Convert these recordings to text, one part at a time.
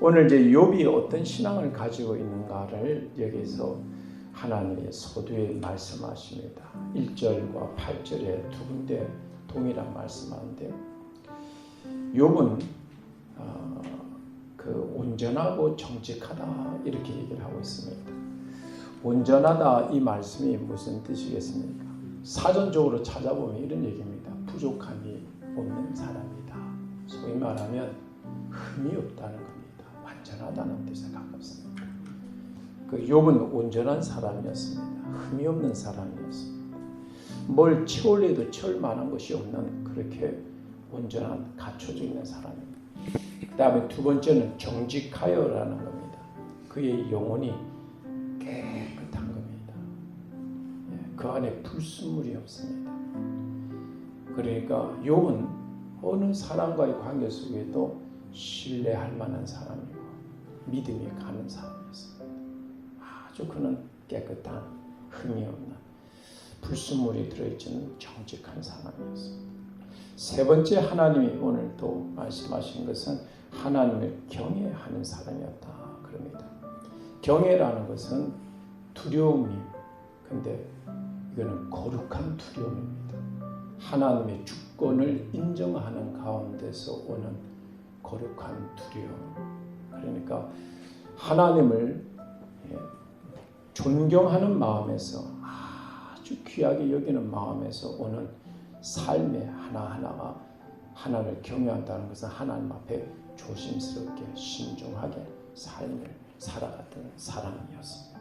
오늘 이제 욥이 어떤 신앙을 가지고 있는가를 여기서 하나님의 서두에 말씀하십니다. 1절과 8절에 두 군데 동일한 말씀하는데요. 욥은 온전하고 정직하다 이렇게 얘기를 하고 있습니다. 온전하다 이 말씀이 무슨 뜻이겠습니까? 사전적으로 찾아보면 이런 얘기입니다. 부족함이 없는 사람이다. 소위 말하면 흠이 없다는 겁니다. 완전하다는 뜻에 가깝습니다. 욥은 온전한 사람이었습니다. 흠이 없는 사람이었습니다. 뭘 채울래도 채울 만한 것이 없는 그렇게 온전한 갖춰져 있는 사람입니다. 그 다음에 두 번째는 정직하여라는 겁니다. 그의 영혼이 깨끗한 겁니다. 그 안에 불순물이 없습니다. 그러니까 욥은 어느 사람과의 관계 속에도 신뢰할 만한 사람이고 믿음이 가는 사람이었습니다. 아주 그는 깨끗한 흠이 없는 불순물이 들어있는 정직한 사람이었습니다. 세 번째 하나님이 오늘 또 말씀하신 것은 하나님을 경외하는 사람이었다 그럽니다. 경외라는 것은 두려움이 근데 이거는 거룩한 두려움입니다. 하나님의 주권을 인정하는 가운데서 오는 거룩한 두려움. 그러니까 하나님을 존경하는 마음에서 아주 귀하게 여기는 마음에서 오는 삶의 하나하나가 하나님을 경외한다는 것은 하나님 앞에 조심스럽게 신중하게 삶을 살아갔던 사람이었습니다.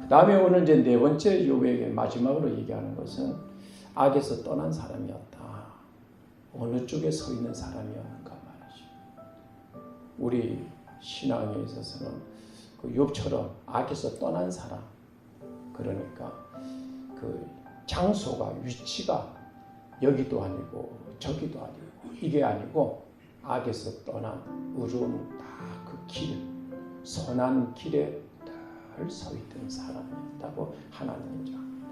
그 다음에 오늘 이제 네 번째 욥에게 마지막으로 얘기하는 것은 악에서 떠난 사람이었다. 어느 쪽에 서 있는 사람이었는가 말이죠. 우리 신앙에 있어서는 그 욥처럼 악에서 떠난 사람, 그러니까 그 장소가 위치가 여기도 아니고 저기도 아니고 이게 아니고 악에서 떠난 의로운 다 그 길, 선한 길에 늘 서 있던 사람이었다고 하나님은 인정합니다.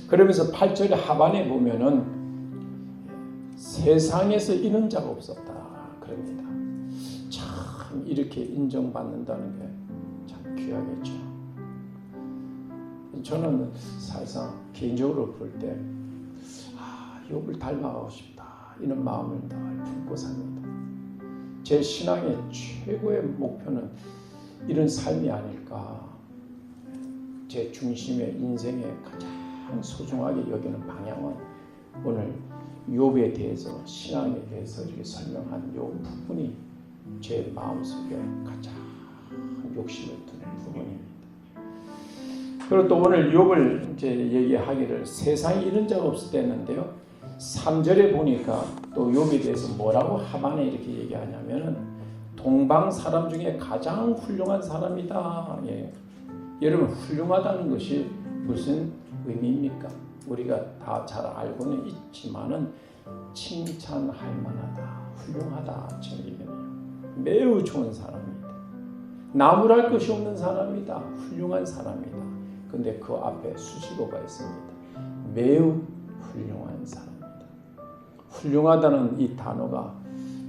그러면서 8절 하반에 보면은 세상에서 이런 자가 없었다 그럽니다. 참 이렇게 인정받는다는 게 참 귀하겠죠. 저는 사실상 개인적으로 볼 때 욥을 닮아가고 싶다 이런 마음을 늘 품고 삽니다. 제 신앙의 최고의 목표는 이런 삶이 아닐까. 제 중심의 인생에 가장 소중하게 여기는 방향은 오늘 욥에 대해서 신앙에 대해서 이렇게 설명한 이 부분이 제 마음속에 가장 욕심을 두는 부분입니다. 그리고 또 오늘 욥을 이제 얘기하기를 세상에 이런 자가 없을 때 했는데요. 3절에 보니까 또 욥에 대해서 뭐라고 하반에 이렇게 얘기하냐면은 동방 사람 중에 가장 훌륭한 사람이다. 여러분 훌륭하다는 것이 무슨 의미입니까? 우리가 다 잘 알고는 있지만은 칭찬할 만하다, 훌륭하다 지금 얘기네요. 매우 좋은 사람입니다. 나무랄 것이 없는 사람이다, 훌륭한 사람이다. 근데 그 앞에 수식어가 있습니다. 매우 훌륭한 사람이다. 훌륭하다는 이 단어가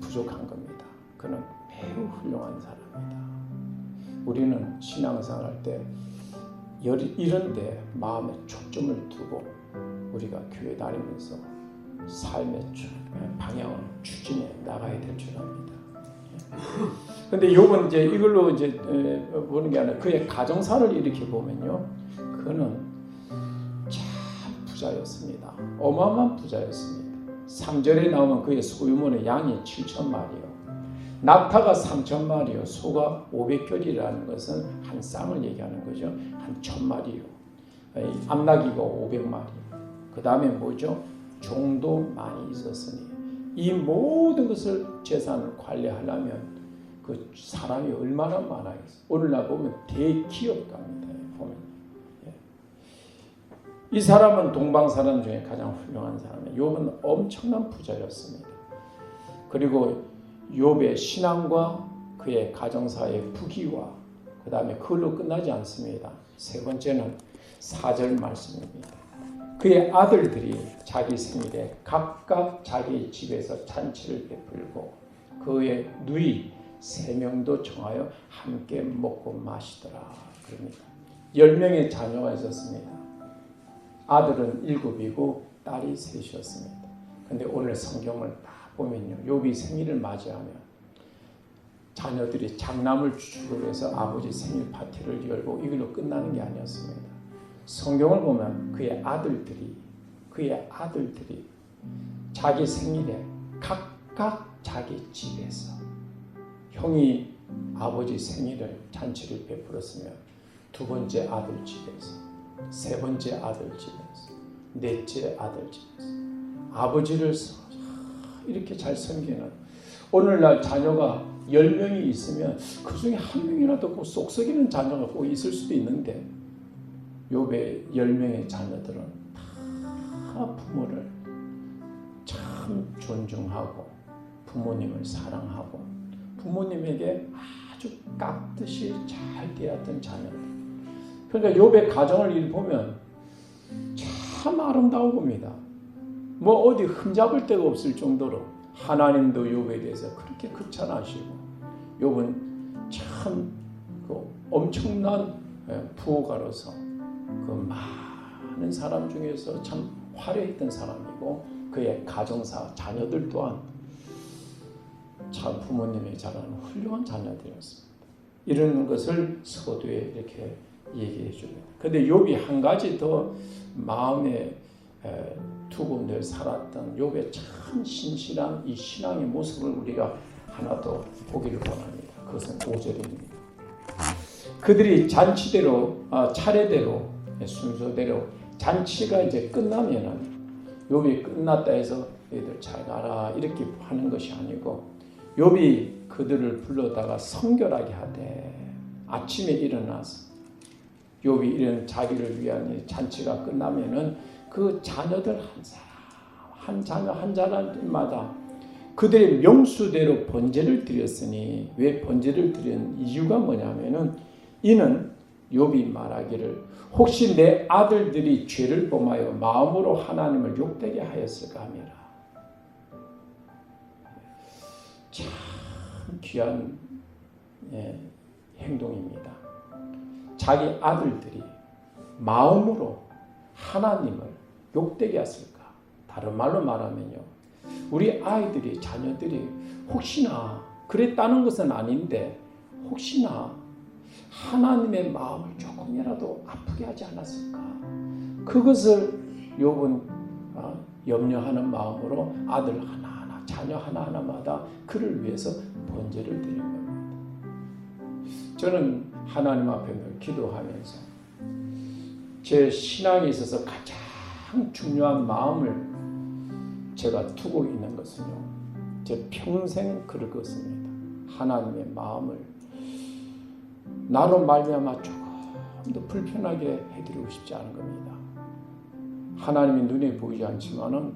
부족한 겁니다. 그는 매우 훌륭한 사람이다. 우리는 신앙생활 할 때 이런 데 마음에 초점을 두고 우리가 교회 다니면서 삶의 방향을 추진해 나가야 될 줄 압니다. 근데 욥은 이제 이걸로 이제 보는 게 아니라 그의 가정사를 이렇게 보면요. 그는 참 부자였습니다. 어마어마한 부자였습니다. 3절에 나오면 그의 소유물의 양이 7,000마리요. 낙타가 3,000마리요. 소가 500결이라는 것은 한 쌍을 얘기하는 거죠. 한 1,000마리요. 암나귀가 500마리. 그 다음에 뭐죠? 종도 많이 있었으니 이 모든 것을 재산을 관리하려면 그 사람이 얼마나 많아겠어요. 오늘날 보면 대기업가입니다. 보면 이 사람은 동방 사람 중에 가장 훌륭한 사람이에요. 욥은 엄청난 부자였습니다. 그리고 욥의 신앙과 그의 가정사의 부귀와 그 다음에 그걸로 끝나지 않습니다. 세 번째는 4절 말씀입니다. 그의 아들들이 자기 생일에 각각 자기 집에서 잔치를 베풀고 그의 누이 3명도 청하여 함께 먹고 마시더라 그럽니다. 10명의 자녀가 있었습니다. 아들은 7이고 딸이 3이었습니다. 근데 오늘 성경을 딱 보면요, 욥이 생일을 맞이하면 자녀들이 장남을 주축으로 해서 아버지 생일 파티를 열고 이걸로 끝나는 게 아니었습니다. 성경을 보면 그의 아들들이 자기 생일에 각각 자기 집에서, 형이 아버지 생일을 잔치를 베풀었으면 두 번째 아들 집에서, 세 번째 아들 집에서, 넷째 아들 집에서 아버지를 이렇게 잘 섬기는, 오늘날 자녀가 10명이 있으면 그 중에 한 명이라도 꼭 쏙썩이는 자녀가 꼭 있을 수도 있는데, 욥의 10명의 자녀들은 다 부모를 참 존중하고 부모님을 사랑하고 부모님에게 아주 깍듯이 잘 대했던 자녀들. 그러니까 욥의 가정을 보면 참 아름다워 봅니다. 뭐 어디 흠잡을 데가 없을 정도로 하나님도 욥에 대해서 그렇게 극찬하시고, 욥은 참 엄청난 부호가로서 그 많은 사람 중에서 참 화려했던 사람이고, 그의 가정사 자녀들 또한 참 부모님의 자라는 훌륭한 자녀들이었습니다. 이런 것을 서두에 이렇게 얘기해 줍니다. 그런데 욥이 한 가지 더 마음에 두고 늘 살았던 욥의 참 신실한 이 신앙의 모습을 우리가 하나 더 보기를 원합니다. 그것은 5절입니다. 그들이 잔치대로 차례대로 순서대로 잔치가 이제 끝나면은, 욥이 끝났다 해서 얘들 잘 가라 이렇게 하는 것이 아니고, 욥이 그들을 불러다가 성결하게 하되, 아침에 일어나서 욥이 이런 자기를 위한 잔치가 끝나면은 그 자녀들 한 사람 한 자녀 한 사람마다 그들의 명수대로 번제를 드렸으니, 왜 번제를 드린 이유가 뭐냐면은, 이는 욥이 말하기를 혹시 내 아들들이 죄를 범하여 마음으로 하나님을 욕되게 하였을까 함이라. 참 귀한 행동입니다. 자기 아들들이 마음으로 하나님을 욕되게 했을까? 다른 말로 말하면요, 우리 아이들이, 자녀들이 혹시나 그랬다는 것은 아닌데 혹시나 하나님의 마음을 조금이라도 아프게 하지 않았을까? 그것을 욥은 염려하는 마음으로 아들 하나하나, 자녀 하나하나마다 그를 위해서 번제를 드린 겁니다. 저는 하나님 앞에 늘 기도하면서 제 신앙에 있어서 가장 중요한 마음을 제가 두고 있는 것은요, 제 평생 그럴 것입니다. 하나님의 마음을 나로 말미암아 조금 더 불편하게 해드리고 싶지 않은 겁니다. 하나님이 눈에 보이지 않지만은,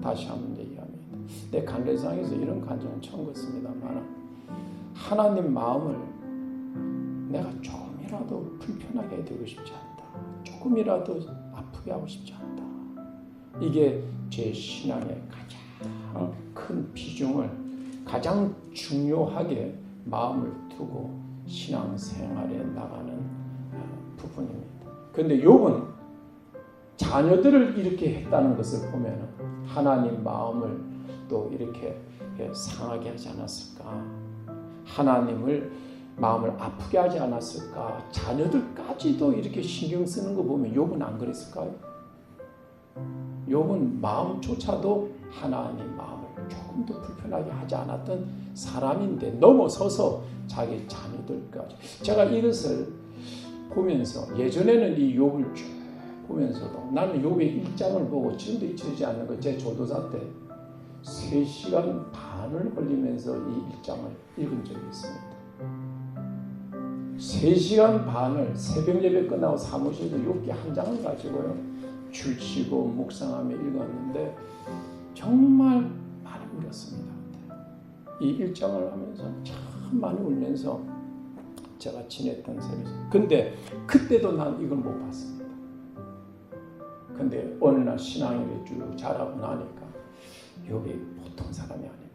다시 한번 얘기합니다. 내 간례상에서 이런 간증은 처음 듣습니다만, 하나님 마음을 내가 조금이라도 불편하게 해드리고 싶지 않다. 조금이라도 아프게 하고 싶지 않다. 이게 제 신앙의 가장 큰 비중을, 가장 중요하게 마음을 두고 신앙생활에 나가는 부분입니다. 그런데 욥은 자녀들을 이렇게 했다는 것을 보면 하나님 마음을 또 이렇게 상하게 하지 않았을까? 하나님을 마음을 아프게 하지 않았을까? 자녀들까지도 이렇게 신경 쓰는 거 보면 욥은 안 그랬을까요? 욥은 마음조차도 하나님 마음을 조금 더 불편하게 하지 않았던 사람인데, 넘어서서 자기 자녀들까지. 제가 이것을 보면서, 예전에는 이 욥을 쭉 보면서도 나는 욥의 1장을 보고 지금도 잊혀지지 않는 거, 제 조도사 때 3시간 반을 걸리면서 이 1장을 읽은 적이 있습니다. 3시간 반을 새벽 예배 끝나고 사무실에서 욥기 한 장을 가지고요, 줄치고 묵상하며 읽었는데 정말 많이 울었습니다. 이 1장을 하면서 참 많이 울면서 제가 지냈던 셈이죠. 근데 그때도 난 이걸 못 봤습니다. 근데 어느 날 신앙일에 쭉 자라고 나니까 욥이 보통 사람이 아닙니다.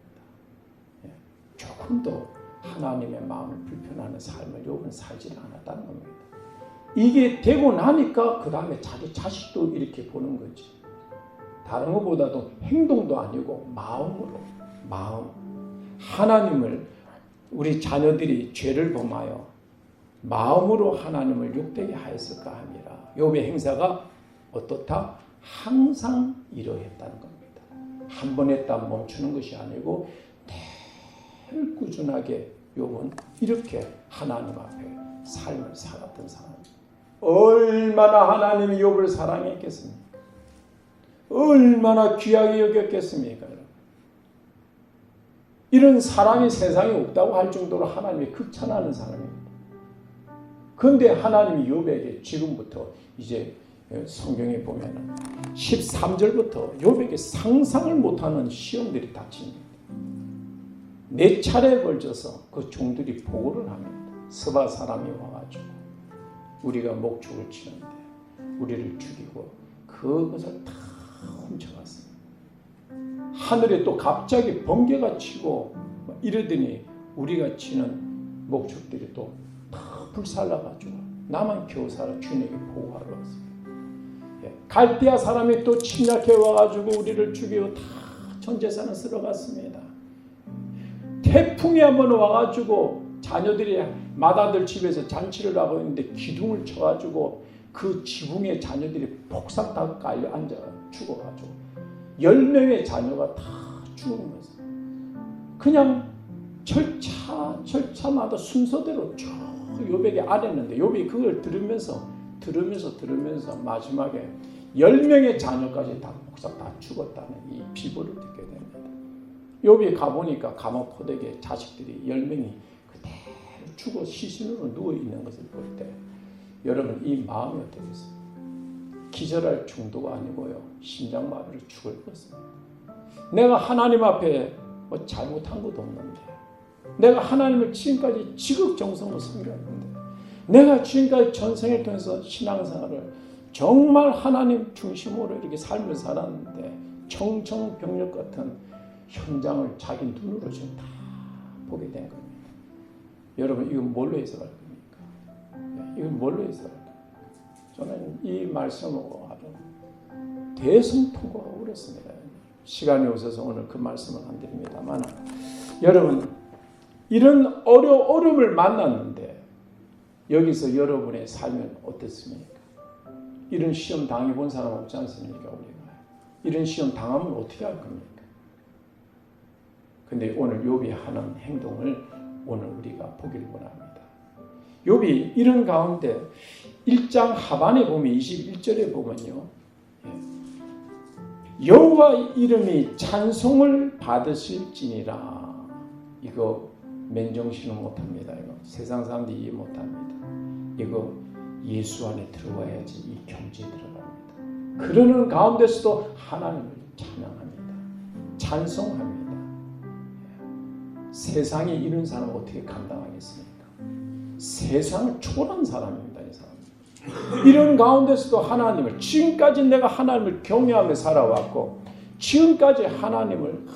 조금도 하나님의 마음을 불편하는 삶을 욥은 살지 않았다는 겁니다. 이게 되고 나니까 그 다음에 자기 자식도 이렇게 보는 거지. 다른 것보다도 행동도 아니고 마음으로, 마음. 하나님을, 우리 자녀들이 죄를 범하여 마음으로 하나님을 욕되게 하였을까 함이라. 욥의 행사가 어떻다? 항상 이러했다는 겁니다. 한 번 했다 멈추는 것이 아니고 늘 꾸준하게 욥은 이렇게 하나님 앞에 삶을 살았던 사람입니다. 얼마나 하나님이 욥을 사랑했겠습니까? 얼마나 귀하게 여겼겠습니까? 이런 사람이 세상에 없다고 할 정도로 하나님이 극찬하는 사람입니다. 그런데 하나님이 욥에게 지금부터 이제 성경에 보면 13절부터 욥에게 상상을 못하는 시험들이 닥칩니다. 4차례에 걸쳐서 그 종들이 보고를 합니다. 스바 사람이 와가지고 우리가 목축을 치는데 우리를 죽이고 그것을 다 훔쳐갔습니다. 하늘에 또 갑자기 번개가 치고 이러더니 우리가 치는 목축들이 또 다 불살라가지고 나만 겨우 살아 주님에게 보고하러 왔습니다. 갈대아 사람이 또 침략해 와가지고 우리를 죽이고 다 전 재산을 쓸어갔습니다. 태풍이 한번 와가지고 자녀들이 맏아들 집에서 잔치를 하고 있는데 기둥을 쳐가지고 그 지붕에 자녀들이 폭삭 다 깔려 앉아 죽어가지고 10명의 자녀가 다 죽은 거죠. 그냥 절차마다 순서대로 쭉 욥에게 안했는데 욥이 그걸 들으면서 마지막에 10명의 자녀까지 다 폭삭 다 죽었다는 이 비보를 듣게 됩니다. 욥이 가보니까 감옥 포대에 자식들이 10명이 그대로 죽어 시신으로 누워있는 것을 볼 때 여러분 이 마음이 어떻겠습니까? 기절할 정도가 아니고요. 심장마비로 죽을 것입니다. 내가 하나님 앞에 뭐 잘못한 것도 없는데 내가 하나님을 지금까지 지극정성으로 섬겼는데 내가 지금까지 전생을 통해서 신앙생활을 정말 하나님 중심으로 이렇게 삶을 살았는데 청천벽력 같은 현장을 자기 눈으로 지금 다 보게 된 겁니다. 여러분 이건 뭘로 해석할 겁니까? 이건 뭘로 해석할 겁니까? 저는 이 말씀을 아주 대성통곡하고 그랬습니다. 시간이 없어서 오늘 그 말씀을 안 드립니다만 여러분 이런 어려움을 만났는데 여기서 여러분의 삶은 어떻습니까? 이런 시험 당해본 사람 없지 않습니까? 우리가 이런 시험 당하면 어떻게 할 겁니까? 근데 오늘 욥이 하는 행동을 오늘 우리가 보기를 원합니다. 욥이 이런 가운데 1장 하반에 보면 21절에 보면요. 여호와 이름이 찬송을 받으실지니라. 이거 맨정신은 못합니다. 이거 세상 사람들이 이해 못합니다. 이거 예수 안에 들어와야지 이 경지에 들어갑니다. 그러는 가운데서도 하나님을 찬양합니다. 찬송합니다. 세상이 이런 사람을 어떻게 감당하겠습니까? 세상을 초월한 사람입니다. 이 사람. 이런 가운데서도 하나님을 지금까지 내가 하나님을 경외하며 살아왔고 지금까지 하나님을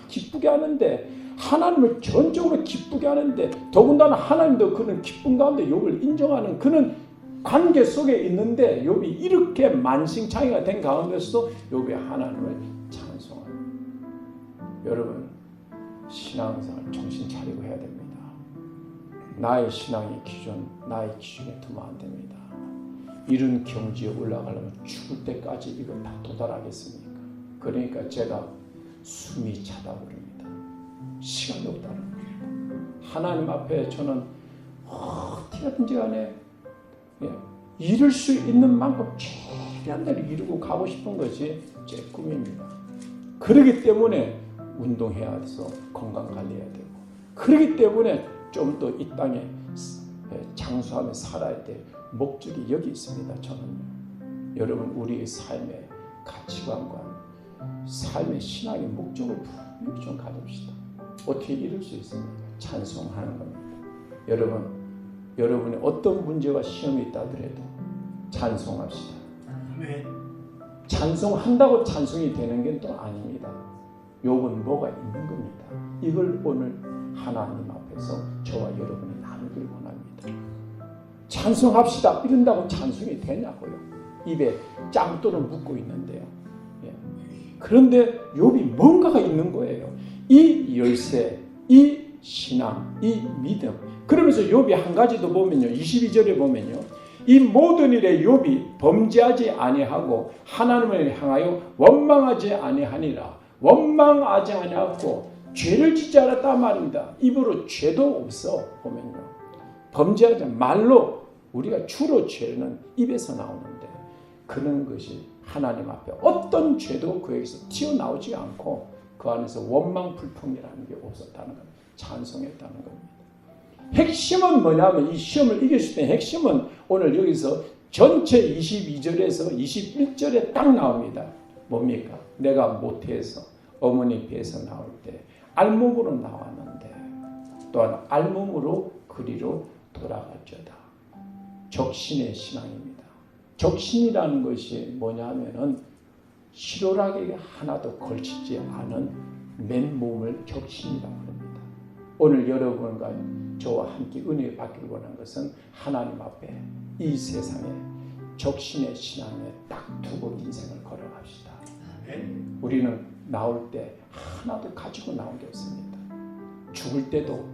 기쁘게 하는데 하나님을 전적으로 기쁘게 하는데 더군다나 하나님도 그런 기쁨 가운데 욥을 인정하는 그런 관계 속에 있는데 욥이 이렇게 만신창이가 된 가운데서도 욥이 하나님을 찬송합니다. 여러분 신앙생활 정신 차리고 해야 됩니다. 나의 신앙의 기준, 나의 기준에 두면 안 됩니다. 이런 경지에 올라가려면 죽을 때까지 이거 다 도달하겠습니까? 그러니까 제가 숨이 차다고 그럽니다. 시간이 없다는 겁니다. 하나님 앞에 저는 어떻게 하든지 간에 이룰 수 있는 만큼 최대한 대로 이루고 가고 싶은 것이 제 꿈입니다. 그렇기 때문에 운동해야 돼서 건강관리해야 되고 그렇기 때문에 좀 더 이 땅에 장수하며 살아야 될 목적이 여기 있습니다. 저는 여러분 우리의 삶의 가치관과 삶의 신앙의 목적을 분명히 좀 가집시다. 어떻게 이룰 수 있습니까? 찬송하는 겁니다. 여러분의 어떤 문제와 시험이 있다 하더라도 찬송합시다. 찬송한다고 찬송이 되는 게 또 아닙니다. 욥은 뭐가 있는 겁니다. 이걸 오늘 하나님 앞에 앞에서 저와 여러분이 나누길 원합니다. 찬송합시다 이런다고 찬송이 되냐고요. 입에 짱돌을 묻고 있는데요. 예. 그런데 욥이 뭔가가 있는 거예요. 이 열쇠, 이 신앙, 이 믿음. 그러면서 욥이 한 가지 더 보면요. 22절에 보면요. 이 모든 일에 욥이 범죄하지 아니하고 하나님을 향하여 원망하지 아니하니라. 원망하지 아니하고 죄를 짓지 않았단 말입니다. 입으로 죄도 없어 보면요. 범죄하지 말로 우리가 주로 죄는 입에서 나오는데 그런 것이 하나님 앞에 어떤 죄도 그에게서 튀어나오지 않고 그 안에서 원망 불평이라는 게 없었다는 겁니다. 찬송했다는 겁니다. 핵심은 뭐냐면 이 시험을 이길 수 있는 핵심은 오늘 여기서 전체 22절에서 21절에 딱 나옵니다. 뭡니까? 내가 모태에서 어머니 배에서 나올 때 알몸으로 나왔는데 또한 알몸으로 그리로 돌아갔죠다. 적신의 신앙입니다. 적신이라는 것이 뭐냐 하면은 희로락에 하나도 걸치지 않은 맨몸을 적신이라고 합니다. 오늘 여러분과 저와 함께 은혜 받기를 원하는 것은 하나님 앞에 이 세상에 적신의 신앙에 딱 두고 인생을 걸어갑시다. 우리는 나올 때 하나도 가지고 나온 게 없습니다. 죽을 때도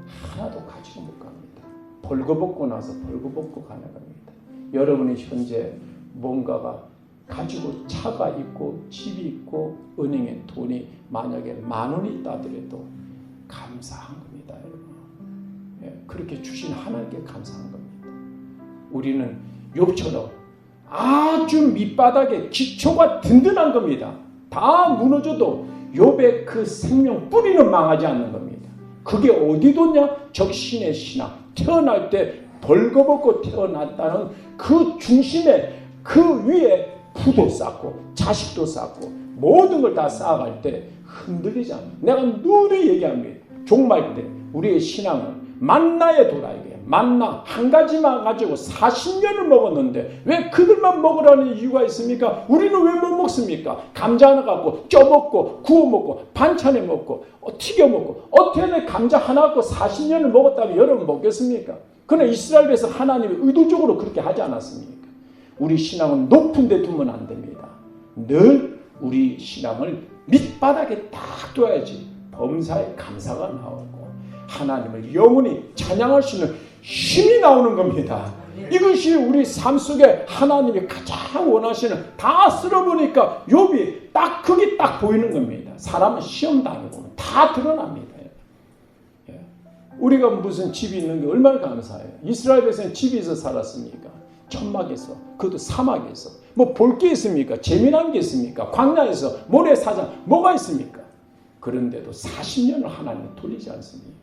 하나도 가지고 못 갑니다. 벌거벗고 나서 벌거벗고 가는 겁니다. 여러분이 현재 뭔가가 가지고 차가 있고 집이 있고 은행에 돈이 만약에 10,000원이 있다 하더라도 감사한 겁니다. 여러분. 예, 그렇게 주신 하나님께 감사한 겁니다. 우리는 욥처럼 아주 밑바닥에 기초가 든든한 겁니다. 다 무너져도 욥의 그 생명 뿌리는 망하지 않는 겁니다. 그게 어디 뒀냐? 적신의 신앙. 태어날 때 벌거벗고 태어났다는 그 중심에 그 위에 부도 쌓고 자식도 쌓고 모든 걸 다 쌓아갈 때 흔들리지 않아요. 내가 늘 얘기합니다. 종말 때 우리의 신앙은 만나에 돌아야 돼요. 만나 한 가지만 가지고 40년을 먹었는데 왜 그들만 먹으라는 이유가 있습니까? 우리는 왜 못 먹습니까? 감자 하나 갖고 쪄 먹고 구워 먹고 반찬에 먹고 튀겨 먹고 어떻게 감자 하나 갖고 40년을 먹었다면 여러분 먹겠습니까? 그러나 이스라엘에서 하나님이 의도적으로 그렇게 하지 않았습니까? 우리 신앙은 높은 데 두면 안 됩니다. 늘 우리 신앙을 밑바닥에 딱 둬야지 범사에 감사가 나오고 하나님을 영원히 찬양할 수 있는 힘이 나오는 겁니다. 이것이 우리 삶 속에 하나님이 가장 원하시는 다 쓸어보니까 욥이 딱 그게 딱 보이는 겁니다. 사람은 시험 당해보면 다 드러납니다. 우리가 무슨 집이 있는 게 얼마나 감사해요. 이스라엘에서는 집이 있어 살았습니까? 천막에서, 그것도 사막에서. 뭐 볼 게 있습니까? 재미난 게 있습니까? 광야에서, 모래사장, 뭐가 있습니까? 그런데도 40년을 하나님을 돌리지 않습니까?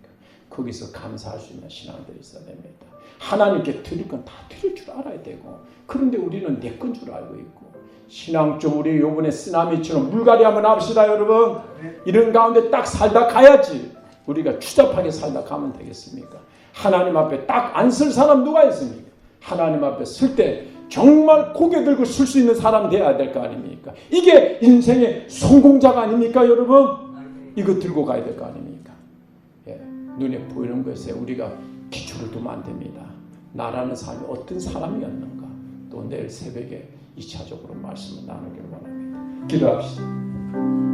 거기서 감사할 수 있는 신앙들이 있어야 됩니다. 하나님께 드릴 건 다 드릴 줄 알아야 되고, 그런데 우리는 내 건 줄 알고 있고, 신앙 좀 우리 요번에 쓰나미처럼 물갈이 한번 합시다, 여러분. 이런 가운데 딱 살다 가야지. 우리가 추잡하게 살다 가면 되겠습니까? 하나님 앞에 딱 안 쓸 사람 누가 있습니까? 하나님 앞에 설 때 정말 고개 들고 쓸 수 있는 사람 되어야 될 거 아닙니까? 이게 인생의 성공자가 아닙니까, 여러분? 이거 들고 가야 될 거 아닙니까? 예, 눈에 보이는 것에 우리가 기초를 두면 안 됩니다. 나라는 사람이 어떤 사람이었는가? 또 내일 새벽에 2차적으로 말씀을 나누기를 원합니다. 기도합시다.